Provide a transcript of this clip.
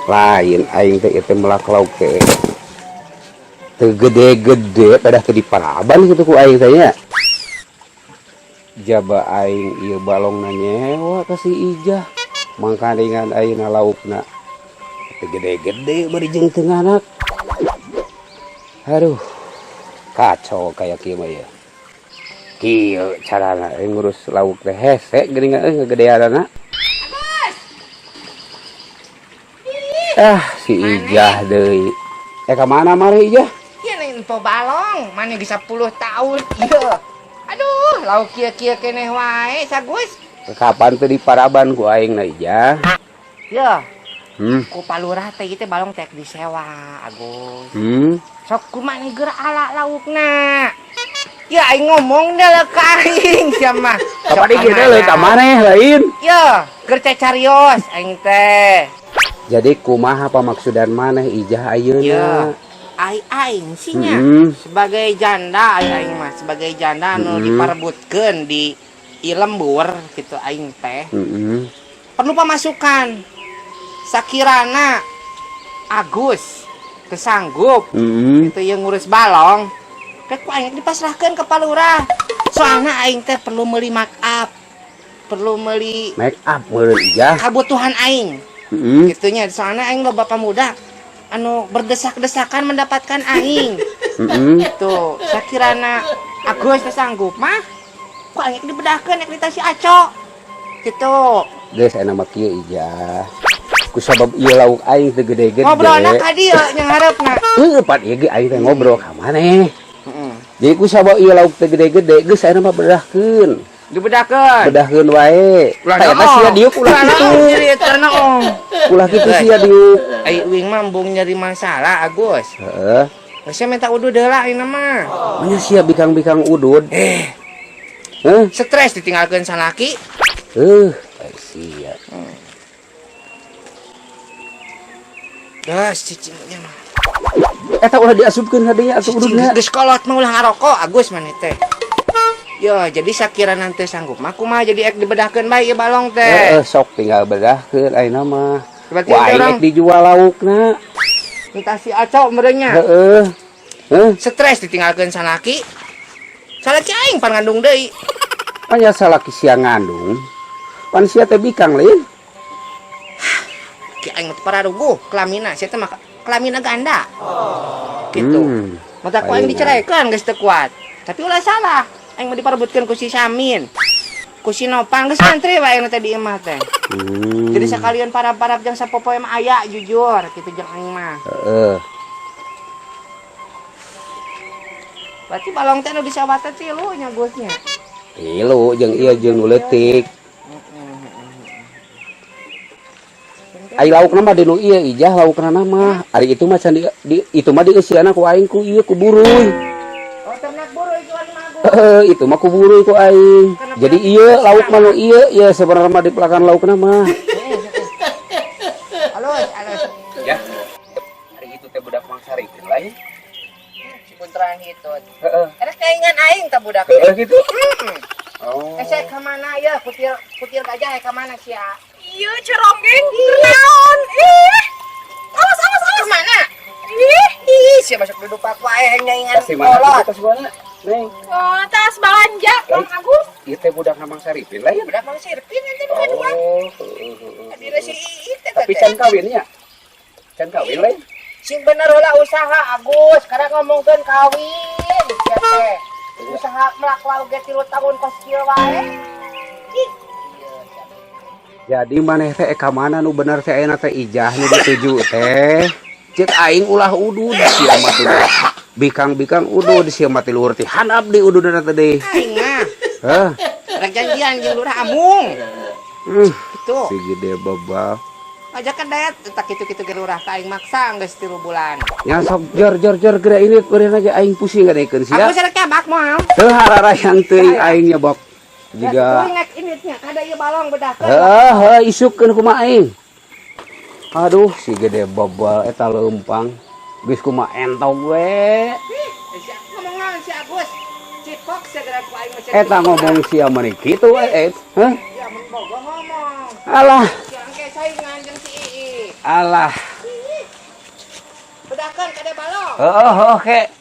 lain aing teh itu melak lauk teh teu gede-gede pada teu diparaban gitu ku aing teh nya. Jaba aing ieu balong nyewa ka si Ijah mangka dengan ayeuna laukna teu gede-gede bari jeung teu nganak. Aduh kacau kayak kieu mah ya. Kieu carana ngurus lauk teh hese geuningan ngagedeanana. Si Ijah deui. Ka mana mari Ijah? Ieu info balong, mana bisa 10 tahun ieu. Aduh, lauk kieu keneh wae sagus. Kapan teu diparaban ku aing na Ijah? Yeuh. Ku palurah teh ieu balong tek disewa, Agus. Sok kumaha geura ala laukna. Ya aing ngomong da ka aing sia mah. Kapadi kieu teh ka maneh lain? Yeuh, keur carios aing teh. Jadi kumaha pamaksudan maneh Ijah ayeuna? Ya, aing sinya sebagai janda aing mah sebagai janda anu diparebutkeun di lembur gitu aing teh. Perlu pemasukan. Sakirana Agus kesanggup gitu yang ngurus balong. Teh ku aing dipasrahkeun ka palurah. Soalna aing teh perlu meuli make up. Perlu meuli make up meureun Ijah. Kebutuhan aing. Gitunya soalnya aing loba muda anu berdesak-desakan mendapatkan aing. Gitu sakirana Agus sanggup mah ku aing dibedahkeun nek ditasi aco gitu geus aya nama kieu Ijah ku sabab ieu lauk aing teu gede-gede ngobrolna ka dieu nya hareupeuna pan ieu ge aing teh ngobrol ka maneh. Jadi ku sabab ieu lauk teu gede-gede geus aya nama bedahkeun bedahkeun wae. Eta sia diuk ulah kitu. Ulah kitu sia diuk. Ai uing mah embung nyari masalah Agus. Heeh. Geus minta udud heula ayeuna mah. Nya sia bikang-bikang udud. Stres ditinggalkeun salaki. Sia. Gas cicingnya mah. Eta ulah diasupkeun hadinya atuh ududna. Geus kolot mah ulah ngarokok Agus maneh teh. Ya, jadi sakira nanti sanggup mah kumaha jadi ek dibedahkeun bae ieu balong teh. Sok tinggal bedahkeun ayeuna mah. Berarti ek dijual laukna. Minta si acau merenya. Stres ditinggalkeun salaki. Salaki aing pan ngandung deui. Anya salaki sia ngandung. Pan sia teh bikang lain. Ki aing teh pararuguh kelamina, sia teh mah kelamina ganda. Gitu. Mata ku aing diceraikeun geus teu kuat. Tapi ulah salah. Aing mau diparebutkeun ku si Samin. Ku si Nopang geus antri wae anu teh di imah teh. Jadi sakalian parab-parab jeung sapopoe mah aya jujur kitu jeung aing mah. Berarti balong teh anu disawat teh 3 nya Gusnya. 3 jeung ieu jeung nu leutik. Ai laukna mah di nu ieu Ijah laukna mah. Ari itu mah can di itu mah dieusiana ku aing ku ieu ku buruy. Itu mah kuburu ku aing. Jadi ieu lauk mah nu ieu sebenarnya mah di pelakan laukna mah. Alus. Ya. Hari itu teh budak mangsarikeun lain. Si bunteran hitut. Ada kaingan aing teh budak. Gitu. Oh. Saya ka mana ya? Kutil gajah ka mana sia? Ieu ceronggeng naon? Awas. Mana? Sia masuk duduk pak wae nyaingan kolot. Neng. Oh, tas balanja, Bang Agus. Ieu teh budak mangsarikeun lain. Budak mangsarikeun nanti bukan. Adina si Iit teh. Tapi can kawin nya. Can kawin lain. Sing bener heula usaha Agus, kada ngomongkeun kawin. Sia teh. Usaha melak lauk ge 3 tahun kos kieu wae. Jadi maneh teh ka mana nu bener teh ayeuna teh Ijah nu dituju teh. Cek aing ulah udud sia mah teh. Bikang-bikang udud sia mah teh luhur teh handap di ududna teh deui. Aing mah. Rek janjian jeung Lurah Amung. Kitu. Si gede babal. Aja kan dayat tak kitu-kitu ge Lurah ka aing maksa geus 3 bulan. Ya sok jor geura ini beureuh ge aing pusing gadekeun sia. Aku sareng cabak moal. Teu hararayang teuing aing nya bok. Jiga ingat initnya kada ieu balong bedahkeun. Isupkeun kumaha aing. Aduh si gede babal eta leumpang. Geus kumaha entog we. Ngomongan si Agus. Cipok segera ku aing mah. Eta ngomong sia meni kitu we. Ya mun boga ngomong. Alah. Yang ke saingan jeung si Ii. Alah. Sampaikan Kade Balong. Oh, oke.